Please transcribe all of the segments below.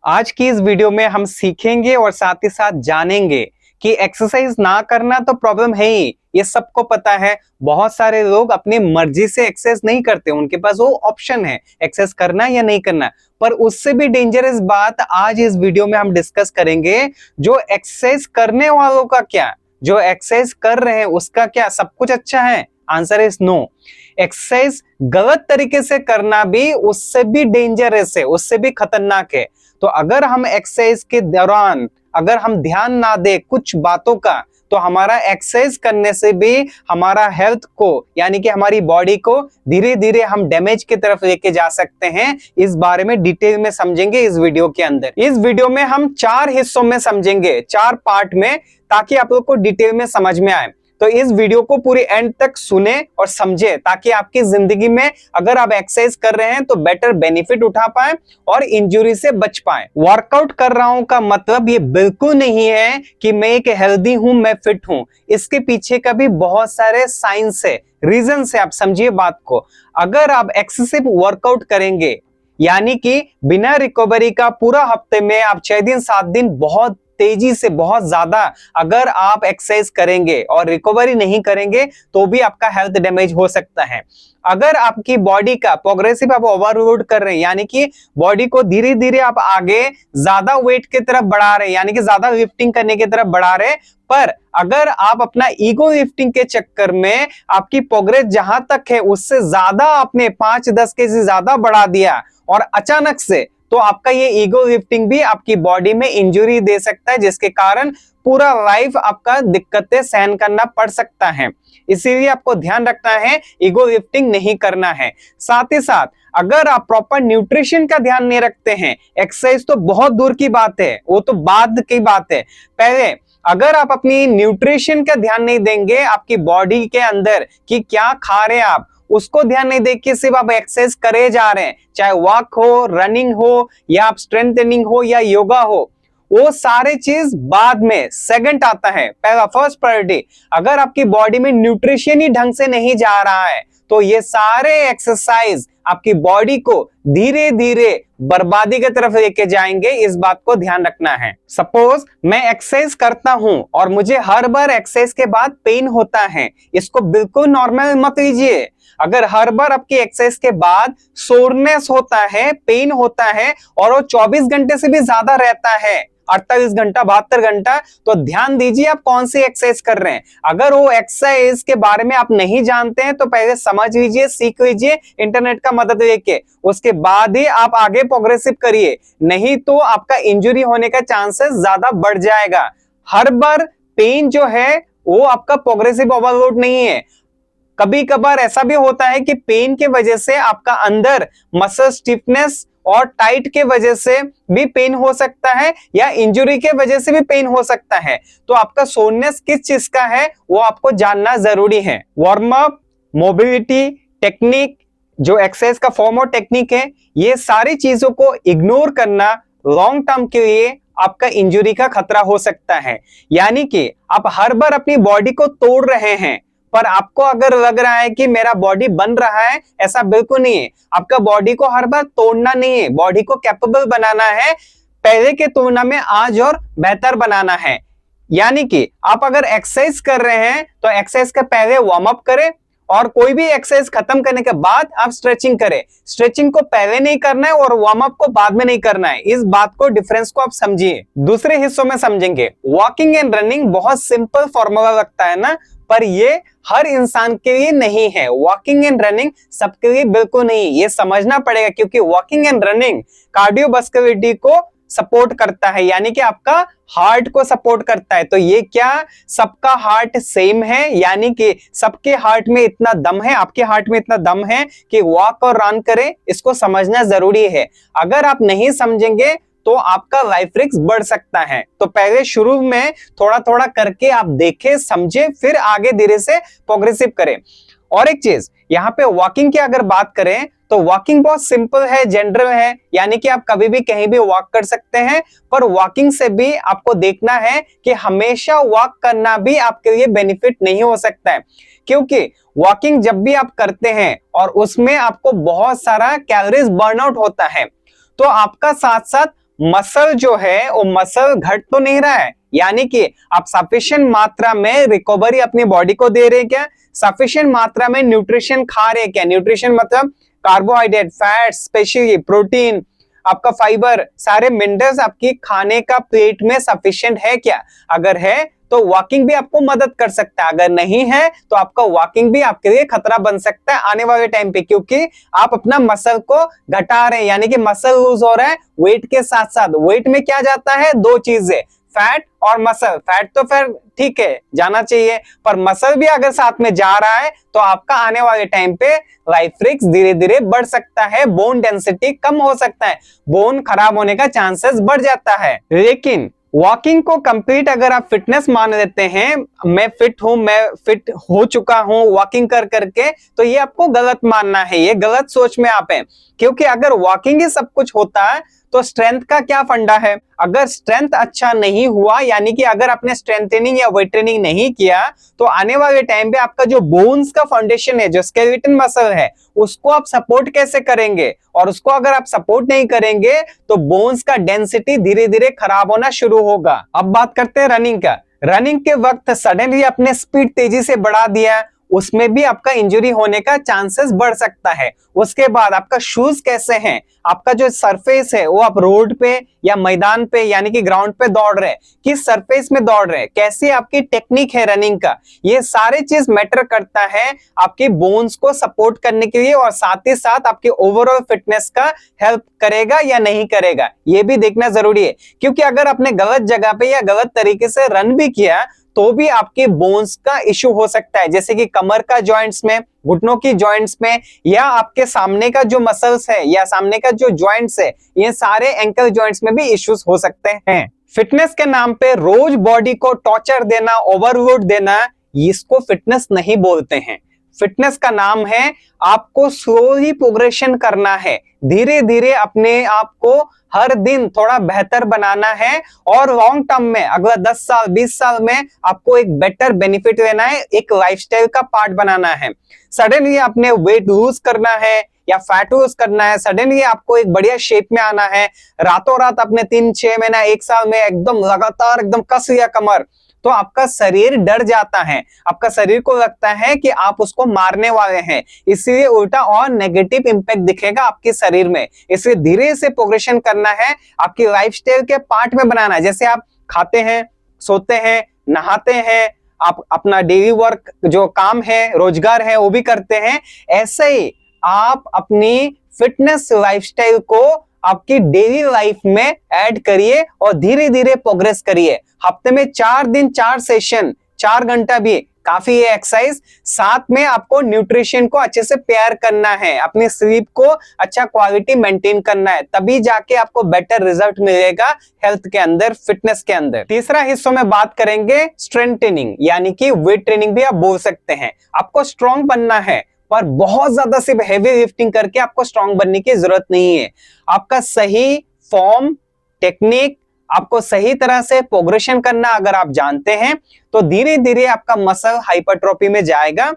आज की इस वीडियो में हम सीखेंगे और साथ ही साथ जानेंगे कि एक्सरसाइज ना करना तो प्रॉब्लम है ही, ये सबको पता है। बहुत सारे लोग अपनी मर्जी से एक्सरसाइज नहीं करते, उनके पास वो ऑप्शन है एक्सरसाइज करना या नहीं करना। पर उससे भी डेंजरस बात आज इस वीडियो में हम डिस्कस करेंगे, जो एक्सरसाइज करने वालों का क्या, जो एक्सरसाइज कर रहे हैं उसका क्या, सब कुछ अच्छा है? Answer is no. एक्सरसाइज गलत तरीके से करना भी उससे भी डेंजरस है, उससे भी खतरनाक है। तो अगर हम एक्सरसाइज के दौरान अगर हम ध्यान ना दे कुछ बातों का, तो हमारा एक्सरसाइज करने से भी हमारा हेल्थ को यानी कि हमारी बॉडी को धीरे धीरे हम डैमेज की तरफ लेके जा सकते हैं। इस बारे में डिटेल में समझेंगे इस वीडियो के अंदर। इस वीडियो में हम 4 हिस्सों में समझेंगे, 4 पार्ट में, ताकि आप लोग को डिटेल में समझ में आए। तो इस वीडियो को पूरी एंड तक सुने और समझे, ताकि आपकी जिंदगी में अगर आप एक्सरसाइज कर रहे हैं तो बेटर बेनिफिट उठा पाए और इंजरी से बच पाए। वर्कआउट कर रहा हूं का मतलब ये बिल्कुल नहीं है कि मैं एक हेल्दी हूं, मैं फिट हूं। इसके पीछे का भी बहुत सारे साइंस है, रीजन है। आप समझिए बात को। अगर आप एक्सेसिव वर्कआउट करेंगे यानी कि बिना रिकवरी का पूरा हफ्ते में आप 6 दिन 7 दिन बहुत तेजी से बहुत ज्यादा अगर आप एक्सरसाइज करेंगे और रिकवरी नहीं करेंगे तो भी आपका हेल्थ डैमेज हो सकता है। अगर आपकी बॉडी का प्रोग्रेसिव आप ओवरलोड कर रहे हैं यानी कि बॉडी को धीरे धीरे आप आगे ज्यादा वेट की तरफ बढ़ा रहे हैं यानी कि ज्यादा लिफ्टिंग करने की तरफ बढ़ा रहे हैं, पर अगर आप अपना ईगो लिफ्टिंग के चक्कर में आपकी प्रोग्रेस जहां तक है उससे ज्यादा आपने 5-10 केजी ज्यादा बढ़ा दिया और अचानक से, तो आपका ये ईगो लिफ्टिंग भी आपकी बॉडी में इंजरी दे सकता है, जिसके कारण पूरा लाइफ आपका दिक्कतें सहन करना पड़ सकता है। इसीलिए आपको ध्यान रखना है, ईगो लिफ्टिंग नहीं करना है। साथ ही साथ अगर आप प्रॉपर न्यूट्रिशन का ध्यान नहीं रखते हैं, एक्सरसाइज तो बहुत दूर की बात है, वो तो बाद की बात है। पहले अगर आप अपनी न्यूट्रिशन का ध्यान नहीं देंगे, आपकी बॉडी के अंदर कि क्या खा रहे हैं आप, उसको ध्यान नहीं देके सिर्फ आप एक्सरसाइज करे जा रहे हैं, चाहे वॉक हो, रनिंग हो या आप स्ट्रेंथ ट्रेनिंग हो या योगा हो, वो सारे चीज बाद में सेकंड आता है। पहला फर्स्ट प्रायोरिटी, अगर आपकी बॉडी में न्यूट्रिशन ही ढंग से नहीं जा रहा है तो ये सारे एक्सरसाइज आपकी बॉडी को धीरे धीरे बर्बादी की तरफ लेके जाएंगे। इस बात को ध्यान रखना है। सपोज मैं एक्सरसाइज करता हूं और मुझे हर बार एक्सरसाइज के बाद पेन होता है, इसको बिल्कुल नॉर्मल मत लीजिए। अगर हर बार आपकी एक्सरसाइज के बाद सोरनेस होता है, पेन होता है और वो 24 घंटे से भी ज्यादा रहता है, 48 घंटा 72 घंटा, तो ध्यान दीजिए आप कौन सी एक्सरसाइज कर रहे हैं। अगर वो एक्सरसाइज के बारे में आप नहीं जानते हैं तो पहले समझ लीजिए, सीख लीजिए इंटरनेट का मदद लेके, उसके बाद ही आप आगे प्रोग्रेसिव करिए, नहीं तो आपका इंजरी होने का चांसेस ज्यादा बढ़ जाएगा। हर बार पेन जो है वो आपका प्रोग्रेसिव ओवरलोड नहीं है। कभी कभार ऐसा भी होता है कि पेन के वजह से आपका अंदर मसल स्टिफनेस और टाइट के वजह से भी पेन हो सकता है या इंजरी के वजह से भी पेन हो सकता है। तो आपका सोरनेस किस चीज का है वो आपको जानना जरूरी है। वार्म अप, मोबिलिटी, टेक्निक, जो एक्सरसाइज का फॉर्म और टेक्निक है, ये सारी चीजों को इग्नोर करना लॉन्ग टर्म के लिए आपका इंजरी का खतरा हो सकता है। यानी कि आप हर बार अपनी बॉडी को तोड़ रहे हैं, पर आपको अगर लग रहा है कि मेरा बॉडी बन रहा है, ऐसा बिल्कुल नहीं है। आपका बॉडी को हर बार तोड़ना नहीं है, बॉडी को कैपेबल बनाना है, पहले के तुलना में आज और बेहतर बनाना है। यानी कि आप अगर एक्सरसाइज कर रहे हैं तो एक्सरसाइज के पहले वार्म अप करें और कोई भी एक्सरसाइज खत्म करने के बाद आप स्ट्रेचिंग करें। स्ट्रेचिंग को पहले नहीं करना है और वार्म अप को बाद में नहीं करना है। इस बात को, डिफरेंस को आप समझिए। दूसरे हिस्सों में समझेंगे। वॉकिंग एंड रनिंग बहुत सिंपल फॉर्मूला लगता है ना, पर ये हर इंसान के लिए नहीं है। वॉकिंग एंड रनिंग सबके लिए बिल्कुल नहीं, ये समझना पड़ेगा, क्योंकि वॉकिंग एंड रनिंग कार्डियोवास्कुलरिटी को सपोर्ट करता है, यानी कि आपका हार्ट को सपोर्ट करता है। तो ये क्या सबका हार्ट सेम है, यानी कि सबके हार्ट में इतना दम है, आपके हार्ट में इतना दम है कि वॉक और रन करें, इसको समझना जरूरी है। अगर आप नहीं समझेंगे तो आपका लाइफ रिस्क बढ़ सकता है। तो पहले शुरू में थोड़ा थोड़ा करके आप देखें, समझे, फिर आगे धीरे से प्रोग्रेसिव करें। और एक चीज, यहाँ पे वॉकिंग की अगर बात करें तो वॉकिंग बहुत सिंपल है, जनरल है, यानी कि आप कभी भी कहीं भी वॉक कर सकते हैं। पर वॉकिंग से भी आपको देखना है कि हमेशा वॉक करना भी आपके लिए बेनिफिट नहीं हो सकता है, क्योंकि वॉकिंग जब भी आप करते हैं और उसमें आपको बहुत सारा कैलोरीज बर्न आउट होता है, तो आपका साथ साथ मसल जो है वो मसल घट तो नहीं रहा है, यानी कि आप सफिशिएंट मात्रा में रिकवरी अपनी बॉडी को दे रहे हैं क्या, सफिशिएंट मात्रा में न्यूट्रिशन खा रहे हैं क्या, न्यूट्रिशन मतलब कार्बोहाइड्रेट, फैट, स्पेशली प्रोटीन, आपका फाइबर, सारे मिनरल्स आपकी खाने का प्लेट में सफिशिएंट है क्या। अगर है तो वॉकिंग भी आपको मदद कर सकता है, अगर नहीं है तो आपका वॉकिंग भी आपके लिए खतरा बन सकता है आने वाले टाइम पे, क्योंकि आप अपना मसल को घटा रहे हैं, यानी कि मसल लूज हो रहा है वेट के साथ साथ। वेट में क्या जाता है, दो चीजें, फैट और मसल। फैट तो फिर ठीक है जाना चाहिए, पर मसल भी अगर साथ में जा रहा है तो आपका आने वाले टाइम पे लाइफ रिस्क धीरे धीरे बढ़ सकता है, बोन डेंसिटी कम हो सकता है, बोन खराब होने का चांसेस बढ़ जाता है। लेकिन वॉकिंग को कंप्लीट अगर आप फिटनेस मान लेते हैं, मैं फिट हूं, मैं फिट हो चुका हूं वॉकिंग कर करके, तो ये आपको गलत मानना है, ये गलत सोच में आप हैं। क्योंकि अगर वॉकिंग ही सब कुछ होता है तो स्ट्रेंथ का क्या फंडा है। अगर स्ट्रेंथ अच्छा नहीं हुआ, यानी कि अगर आपने स्ट्रेंथ ट्रेनिंग या वेट ट्रेनिंग नहीं किया, तो आने वाले टाइम पे आपका जो बोन्स का फाउंडेशन है, जो स्केलेटन मसल है, उसको आप सपोर्ट कैसे करेंगे। और उसको अगर आप सपोर्ट नहीं करेंगे तो बोन्स का डेंसिटी धीरे धीरे खराब होना शुरू होगा। अब बात करते हैं रनिंग का। रनिंग के वक्त सडनली अपने स्पीड तेजी से बढ़ा दिया, उसमें भी आपका इंजरी होने का चांसेस बढ़ सकता है। उसके बाद आपका शूज कैसे हैं, आपका जो सरफेस है वो आप रोड पे या मैदान पे यानी कि ग्राउंड पे दौड़ रहे हैं, किस सरफेस में दौड़ रहे हैं, कैसी आपकी टेक्निक है रनिंग का, ये सारे चीज मैटर करता है आपके बोन्स को सपोर्ट करने के लिए, और साथ ही साथ आपके ओवरऑल फिटनेस का हेल्प करेगा या नहीं करेगा, ये भी देखना जरूरी है। क्योंकि अगर आपने गलत जगह पे या गलत तरीके से रन भी किया तो भी आपके बोन्स का इश्यू हो सकता है, जैसे कि कमर का जॉइंट्स में, घुटनों की जॉइंट्स में, या आपके सामने का जो मसल्स है या सामने का जो जॉइंट्स है, ये सारे एंकल जॉइंट्स में भी इश्यूज हो सकते हैं। फिटनेस के नाम पे रोज बॉडी को टॉर्चर देना, ओवरलोड देना, इसको फिटनेस नहीं बोलते हैं। फिटनेस का नाम है आपको स्लोली प्रोग्रेशन करना है, धीरे धीरे अपने आप को हर दिन थोड़ा बेहतर बनाना है, और लॉन्ग टर्म में अगला 10 साल 20 साल में आपको एक बेटर बेनिफिट लेना है, एक लाइफस्टाइल का पार्ट बनाना है। सडनली आपने वेट लूज करना है या फैट लूज करना है, सडनली आपको एक बढ़िया शेप में आना है, रातों रात अपने 3-6 महीना 1 साल में एकदम लगातार एकदम कस लिया कमर, तो आपका शरीर डर जाता है, आपका शरीर को लगता है कि आप उसको मारने वाले हैं, इसलिए उल्टा और नेगेटिव इंपैक्ट दिखेगा आपके शरीर में। इसलिए धीरे से प्रोग्रेशन करना है, आपकी लाइफस्टाइल के पार्ट में बनाना है। जैसे आप खाते हैं, सोते हैं, नहाते हैं, आप अपना डेली वर्क जो काम है, रोजगार है, वो भी करते हैं, ऐसे ही आप अपनी फिटनेस लाइफस्टाइल को आपकी डेली लाइफ में ऐड करिए और धीरे धीरे प्रोग्रेस करिए। हफ्ते में 4 दिन 4 सेशन, 4 घंटा भी काफी है एक्सरसाइज। साथ में आपको न्यूट्रिशन को अच्छे से पेयर करना है, अपनी स्लीप को अच्छा क्वालिटी मेंटेन करना है, तभी जाके आपको बेटर रिजल्ट मिलेगा हेल्थ के अंदर, फिटनेस के अंदर। तीसरा हिस्सों में बात करेंगे स्ट्रेंथ ट्रेनिंग, यानी कि वेट ट्रेनिंग भी आप बोल सकते हैं। आपको स्ट्रॉन्ग बनना है, पर बहुत ज्यादा सिर्फ हेवी लिफ्टिंग करके आपको स्ट्रॉन्ग बनने की जरूरत नहीं है। आपका सही फॉर्म, टेक्निक, आपको सही तरह से प्रोग्रेशन करना अगर आप जानते हैं तो धीरे धीरे आपका मसल हाइपरट्रोफी में जाएगा,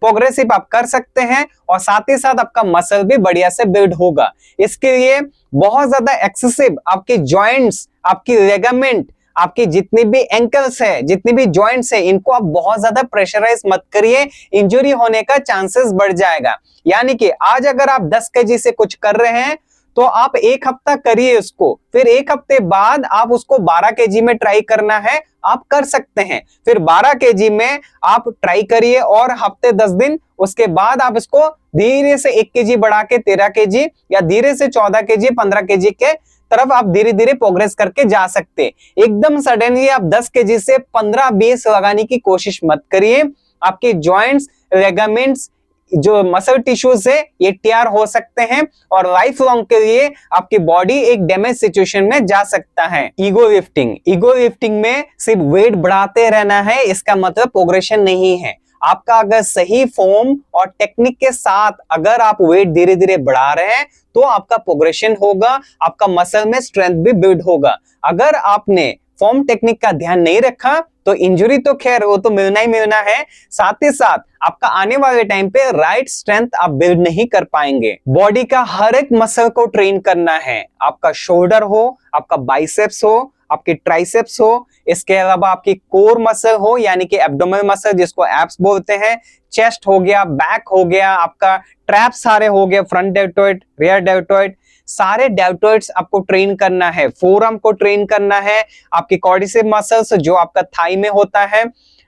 प्रोग्रेसिव आप कर सकते हैं, और साथ ही साथ आपका मसल भी बढ़िया से बिल्ड होगा। इसके लिए बहुत ज्यादा एक्सेसिव आपके जॉइंट्स, आपकी लिगामेंट, आपकी जितनी भी एंकल्स है, जितनी भी जॉइंट्स है, इनको आप बहुत ज्यादा प्रेशराइज मत करिए, इंजरी होने का चांसेस बढ़ जाएगा। यानी कि आज अगर आप 10 केजी से कुछ कर रहे हैं तो आप 1 हफ्ता करिए उसको, फिर 1 हफ्ते बाद आप उसको 12 केजी में ट्राई करना है, आप कर सकते हैं। फिर 12 केजी में आप ट्राई करिए और हफ्ते 10 दिन, उसके बाद आप इसको धीरे से 1 केजी बढ़ा के 13 केजी, या धीरे से 14 केजी 15 केजी के तरफ आप धीरे धीरे प्रोग्रेस करके जा सकते। एकदम सडनली आप 10 केजी से 15-20 लगाने की कोशिश मत करिए। आपके जॉइंट्स, लिगामेंट्स, जो मसल टिश्यूज है, ये टीयर हो सकते हैं और लाइफ लॉन्ग के लिए आपकी बॉडी एक डैमेज सिचुएशन में जा सकता है। ईगो लिफ्टिंग में सिर्फ वेट बढ़ाते रहना है, इसका मतलब प्रोग्रेशन नहीं है। आपका अगर सही फॉर्म और टेक्निक के साथ अगर आप वेट धीरे धीरे बढ़ा रहे हैं तो आपका प्रोग्रेशन होगा, आपका मसल में स्ट्रेंथ भी बिल्ड होगा। अगर आपने फॉर्म टेक्निक का ध्यान नहीं रखा तो इंजरी तो खैर वो तो मिलना ही मिलना है, साथ ही साथ आपका आने वाले टाइम पे राइट स्ट्रेंथ आप बिल्ड नहीं कर पाएंगे। बॉडी का हर एक मसल को ट्रेन करना है, आपका शोल्डर हो, आपका बाइसेप्स हो, आपके ट्राइसेप्स हो, इसके अलावा आपकी कोर मसल हो यानी कि एब्डोमेन मसल जिसको एब्स बोलते हैं, चेस्ट हो गया, बैक हो गया, आपका ट्रैप सारे हो गए, फ्रंट डेल्टॉइड, रियर डेल्टॉइड, सारे डेल्टॉइड्स आपको ट्रेन करना है, फोरआर्म को ट्रेन करना है, आपकी क्वाड्रिसेप मसल्स जो आपका थाई में होता है,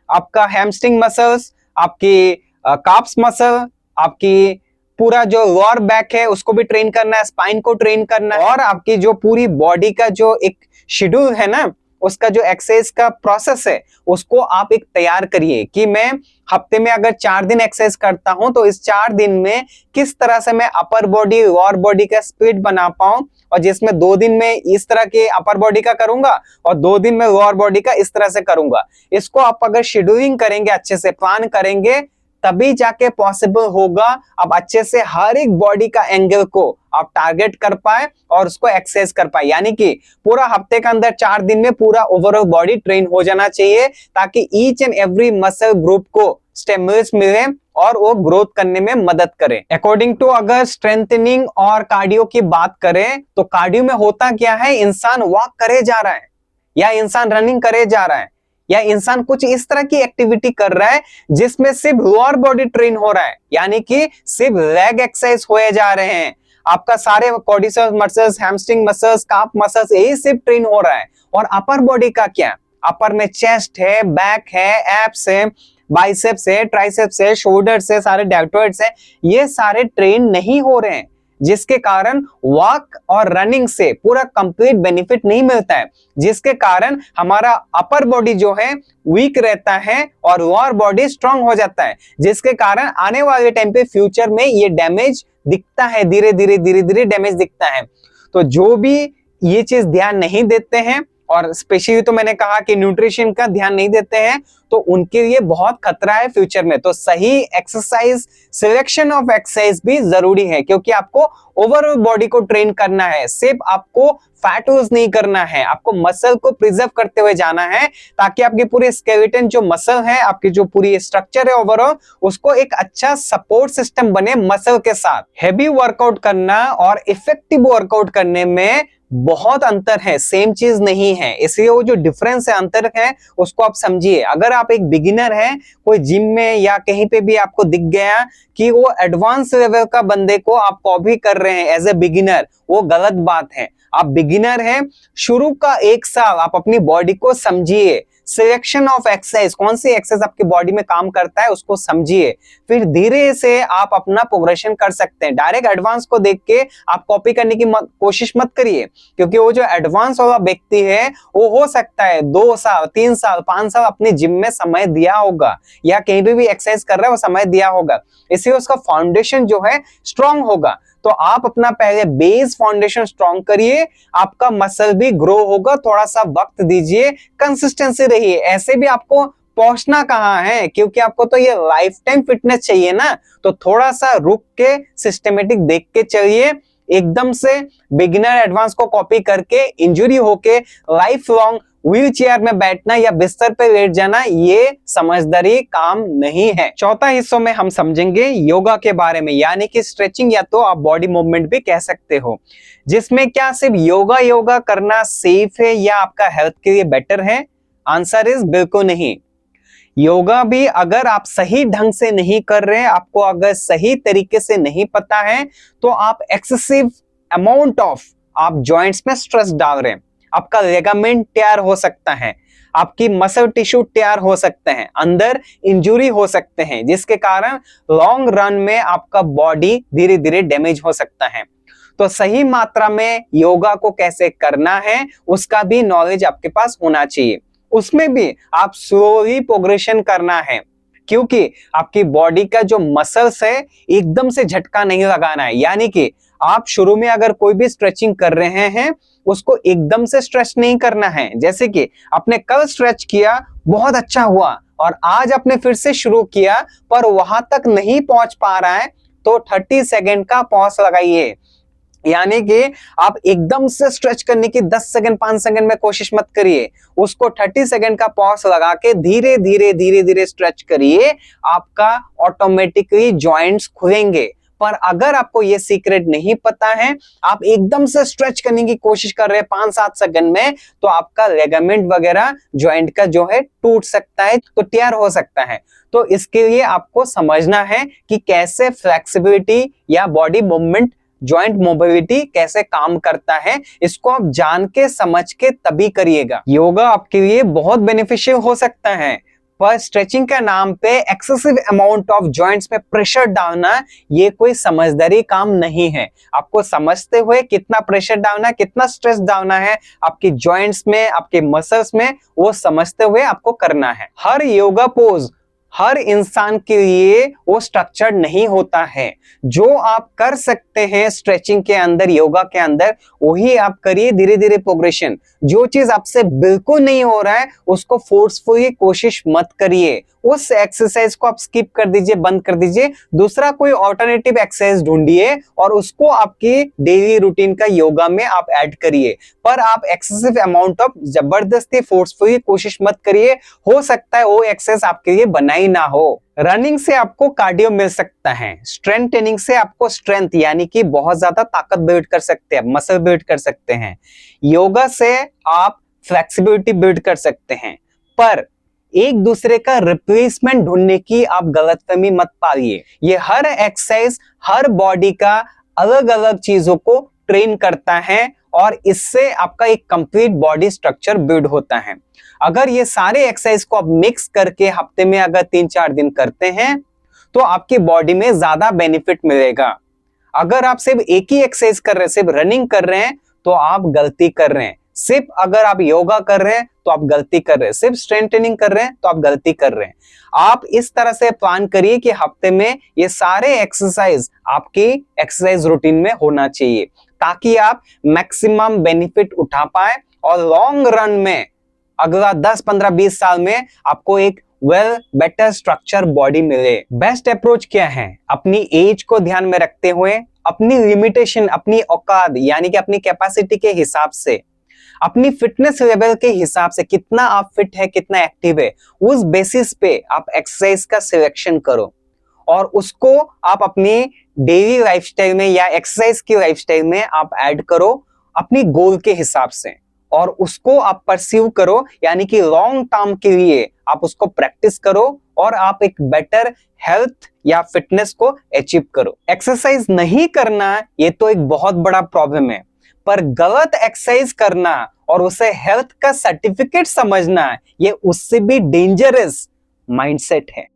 आपका हैमस्ट्रिंग मसल्स, आपकी काप्स मसल, आपकी पूरा जो लोअर बैक है उसको भी ट्रेन करना है, स्पाइन को ट्रेन करना है, और आपकी जो पूरी बॉडी का जो एक शेड्यूल है ना, उसका जो एक्सरसाइज का प्रोसेस है उसको आप एक तैयार करिए कि मैं हफ्ते में अगर 4 दिन एक्सरसाइज करता हूं तो इस 4 दिन में किस तरह से मैं अपर बॉडी लोअर बॉडी का स्प्लिट बना पाऊं, और जिसमें 2 दिन में इस तरह के अपर बॉडी का करूंगा और 2 दिन में लोअर बॉडी का इस तरह से करूंगा। इसको आप अगर शेड्यूलिंग करेंगे, अच्छे से प्लान करेंगे, तभी जाके पॉसिबल होगा आप अच्छे से हर एक बॉडी का एंगल को आप टारगेट कर पाए और उसको एक्सेस कर पाए। यानी कि पूरा हफ्ते के अंदर 4 दिन में पूरा ओवरऑल बॉडी ट्रेन हो जाना चाहिए ताकि each and every muscle group को स्टिमुलस मिले और वो ग्रोथ करने में मदद करे। अकॉर्डिंग टू अगर स्ट्रेंथनिंग और कार्डियो की बात करें तो कार्डियो में होता क्या है, इंसान वॉक करे जा रहा है या इंसान रनिंग करे जा रहा है या इंसान कुछ इस तरह की एक्टिविटी कर रहा है जिसमें सिर्फ लोअर बॉडी ट्रेन हो रहा है, यानी कि सिर्फ लेग एक्सरसाइज होए जा रहे हैं, आपका सारे क्वाड्रिसेप्स मसल्स, हैमस्ट्रिंग मसल्स, काफ मसल्स यही सिर्फ ट्रेन हो रहा है। और अपर बॉडी का क्या, अपर में चेस्ट है, बैक है, एब्स है, बाइसेप्स है, ट्राइसेप्स है, शोल्डर्स है, सारे डेल्टॉइड्स है, ये सारे ट्रेन नहीं हो रहे हैं, जिसके कारण वॉक और रनिंग से पूरा कंप्लीट बेनिफिट नहीं मिलता है, जिसके कारण हमारा अपर बॉडी जो है वीक रहता है और लोअर बॉडी स्ट्रांग हो जाता है, जिसके कारण आने वाले टाइम पे फ्यूचर में ये डैमेज दिखता है, धीरे धीरे डैमेज दिखता है। तो जो भी ये चीज ध्यान नहीं देते हैं और स्पेशली तो मैंने कहा कि न्यूट्रिशन का ध्यान नहीं देते हैं तो उनके लिए बहुत खतरा है फ्यूचर में। तो सही एक्सरसाइज, सिलेक्शन ऑफ एक्सरसाइज भी जरूरी है क्योंकि आपको ओवरऑल बॉडी को ट्रेन करना है, सिर्फ आपको फैट लूज नहीं करना है, आपको मसल को प्रिजर्व करते हुए जाना है ताकि आपकी पूरी स्केलेटन जो मसल है, आपकी जो पूरी स्ट्रक्चर है ओवरऑल, उसको एक अच्छा सपोर्ट सिस्टम बने मसल के साथ। हैवी वर्कआउट करना और इफेक्टिव वर्कआउट करने में बहुत अंतर है, सेम चीज नहीं है, इसलिए वो जो डिफरेंस है, अंतर है, उसको आप समझिए। अगर आप एक बिगिनर है, कोई जिम में या कहीं पे भी आपको दिख गया कि वो एडवांस लेवल का बंदे को आप कॉपी कर रहे हैं एज ए बिगिनर, वो गलत बात है। आप बिगिनर हैं, शुरू का 1 साल आप अपनी बॉडी को समझिए, सिलेक्शन ऑफ एक्सरसाइज, कौन सी एक्सरसाइज आपकी बॉडी में काम करता है उसको समझिए, फिर धीरे से आप अपना प्रोग्रेशन कर सकते हैं। डायरेक्ट एडवांस को देख के आप कॉपी करने की कोशिश मत करिए, क्योंकि वो जो एडवांस वाला व्यक्ति है वो हो सकता है 2 साल, 3 साल, 5 साल अपने जिम में समय दिया होगा या कहीं भी एक्सरसाइज कर रहा है वो समय दिया होगा, इसलिए उसका फाउंडेशन जो है स्ट्रांग होगा। तो आप अपना पहले बेस फाउंडेशन स्ट्रांग करिए, आपका मसल भी ग्रो होगा, थोड़ा सा वक्त दीजिए, कंसिस्टेंसी रहिए। ऐसे भी आपको पहुंचना कहाँ है, क्योंकि आपको तो ये लाइफ टाइम फिटनेस चाहिए ना, तो थोड़ा सा रुक के सिस्टमेटिक देख के चलिए। एकदम से बिगिनर एडवांस को कॉपी करके इंजरी होके लाइफ लॉन्ग व्हील चेयर में बैठना या बिस्तर पे लेट जाना, ये समझदारी काम नहीं है। चौथा हिस्सों में हम समझेंगे योगा के बारे में, यानी कि स्ट्रेचिंग या तो आप बॉडी मूवमेंट भी कह सकते हो, जिसमें क्या सिर्फ योगा करना सेफ है या आपका हेल्थ के लिए बेटर है? आंसर इज बिल्कुल नहीं। योगा भी अगर आप सही ढंग से नहीं कर रहे हैं, आपको अगर सही तरीके से नहीं पता है, तो आप एक्सेसिव अमाउंट ऑफ आप जॉइंट्स में स्ट्रेस डाल रहे हैं, आपका लिगामेंट टेयर हो सकता है, आपकी मसल टिश्यू टेयर हो सकते हैं, अंदर इंजरी हो सकते हैं, जिसके कारण लॉन्ग रन में आपका बॉडी धीरे धीरे डैमेज हो सकता है। तो सही मात्रा में योगा को कैसे करना है उसका भी नॉलेज आपके पास होना चाहिए। उसमें भी आप स्लोली प्रोग्रेशन करना है, क्योंकि आपकी बॉडी का जो मसल्स है एकदम से झटका नहीं लगाना है। यानी कि आप शुरू में अगर कोई भी स्ट्रेचिंग कर रहे हैं उसको एकदम से स्ट्रेच नहीं करना है। जैसे कि आपने कल स्ट्रेच किया, बहुत अच्छा हुआ, और आज आपने फिर से शुरू किया पर वहां तक नहीं पहुंच पा रहा है, तो 30 सेकेंड का पॉज लगाइए, यानी कि आप एकदम से स्ट्रेच करने की 10 सेकंड 5 सेकंड में कोशिश मत करिए, उसको 30 सेकंड का पॉज लगा के धीरे धीरे धीरे धीरे स्ट्रेच करिए, आपका ऑटोमेटिकली जॉइंट्स खुलेंगे। पर अगर आपको ये सीक्रेट नहीं पता है, आप एकदम से स्ट्रेच करने की कोशिश कर रहे हैं 5-7 सेकंड में, तो आपका लिगामेंट वगैरह जॉइंट का जो है टूट सकता है, तो टियर हो सकता है। तो इसके लिए आपको समझना है कि कैसे फ्लेक्सिबिलिटी या बॉडी मूवमेंट, जॉइंट मोबिलिटी कैसे काम करता है, इसको आप जान के समझ के तभी करिएगा। योगा आपके लिए बहुत बेनिफिशियल हो सकता है, पर स्ट्रेचिंग के नाम पे एक्सेसिव अमाउंट ऑफ जॉइंट्स में प्रेशर डालना ये कोई समझदारी काम नहीं है। आपको समझते हुए कितना प्रेशर डालना है, कितना स्ट्रेस डालना है आपकी जॉइंट्स में, आपके मसल्स में, वो समझते हुए आपको करना है। हर योगा पोज हर इंसान के लिए वो स्ट्रक्चर्ड नहीं होता है। जो आप कर सकते हैं स्ट्रेचिंग के अंदर, योगा के अंदर, वही आप करिए, धीरे धीरे प्रोग्रेशन। जो चीज आपसे बिल्कुल नहीं हो रहा है उसको फोर्सफुली कोशिश मत करिए, उस एक्सरसाइज को आप स्किप कर दीजिए, बंद कर दीजिए, दूसरा कोई ऑल्टरनेटिव एक्सरसाइज ढूंढिए और उसको आपकी डेली रूटीन का योगा में आप ऐड करिए। पर आप एक्सेसिव अमाउंट ऑफ जबरदस्ती फोर्सफुली कोशिश मत करिए, हो सकता है वो एक्सरसाइज आपके लिए बनाई ना हो। रनिंग से आपको कार्डियो मिल सकता है, स्ट्रेंथ ट्रेनिंग से आपको स्ट्रेंथ यानी कि बहुत ज्यादा ताकत बिल्ड कर सकते हैं, मसल बिल्ड कर सकते हैं, योगा से आप फ्लेक्सिबिलिटी बिल्ड कर सकते हैं। पर एक दूसरे का रिप्लेसमेंट ढूंढने की आप गलतफहमी मत पालिए। ये हर एक्सरसाइज हर बॉडी का अलग अलग चीजों को ट्रेन करता है और इससे आपका एक कंप्लीट बॉडी स्ट्रक्चर बिल्ड होता है। अगर ये सारे एक्सरसाइज को आप मिक्स करके हफ्ते में अगर 3-4 दिन करते हैं तो आपकी बॉडी में ज्यादा बेनिफिट मिलेगा। अगर आप सिर्फ एक ही एक्सरसाइज कर रहे हैं, सिर्फ रनिंग कर रहे हैं, तो आप गलती कर रहे हैं। सिर्फ अगर आप योगा कर रहे हैं तो आप गलती कर रहे हैं, सिर्फ स्ट्रेंथ ट्रेनिंग कर रहे हैं तो आप गलती कर रहे हैं। आप इस तरह से प्लान करिए कि हफ्ते में ये सारे एक्सरसाइज आपकी एक्सरसाइज रूटीन में होना चाहिए, ताकि आप मैक्सिमम बेनिफिट उठा पाए और लॉन्ग रन में अगला 10, 15, 20 साल में आपको एक बेटर स्ट्रक्चर बॉडी मिले। बेस्ट अप्रोच क्या है? अपनी एज को ध्यान में रखते हुए, अपनी लिमिटेशन, अपनी औकात यानी कि अपनी कैपेसिटी के हिसाब से, अपनी फिटनेस लेवल के हिसाब से, कितना आप फिट है, कितना एक्टिव है, उस बेसिस पे आप एक्सरसाइज का सिलेक्शन करो और उसको आप अपनी डेली लाइफस्टाइल में या एक्सरसाइज की लाइफस्टाइल में आप ऐड करो अपनी गोल के हिसाब से, और उसको आप परस्यू करो, यानी कि लॉन्ग टर्म के लिए आप उसको प्रैक्टिस करो और आप एक बेटर हेल्थ या फिटनेस को अचीव करो। एक्सरसाइज नहीं करना ये तो एक बहुत बड़ा प्रॉब्लम है, पर गलत एक्सरसाइज करना और उसे हेल्थ का सर्टिफिकेट समझना ये उससे भी डेंजरस माइंडसेट है।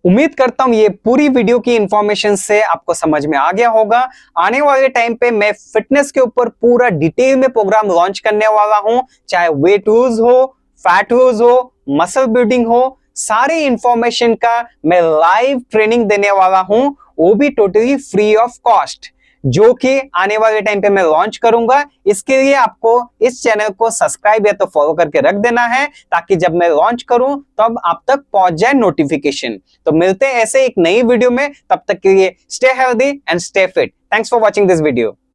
उम्मीद करता हूं ये पूरी वीडियो की इंफॉर्मेशन से आपको समझ में आ गया होगा। आने वाले टाइम पे मैं फिटनेस के ऊपर पूरा डिटेल में प्रोग्राम लॉन्च करने वाला हूं, चाहे वेट लूज हो, फैट लूज हो, मसल बिल्डिंग हो, सारी इंफॉर्मेशन का मैं लाइव ट्रेनिंग देने वाला हूं, वो भी टोटली फ्री ऑफ कॉस्ट, जो कि आने वाले टाइम पे मैं लॉन्च करूंगा। इसके लिए आपको इस चैनल को सब्सक्राइब या तो फॉलो करके रख देना है, ताकि जब मैं लॉन्च करूं तब आप तक पहुंच जाए नोटिफिकेशन। तो मिलते हैं ऐसे एक नई वीडियो में, तब तक के लिए stay healthy and stay fit. Thanks for watching this video.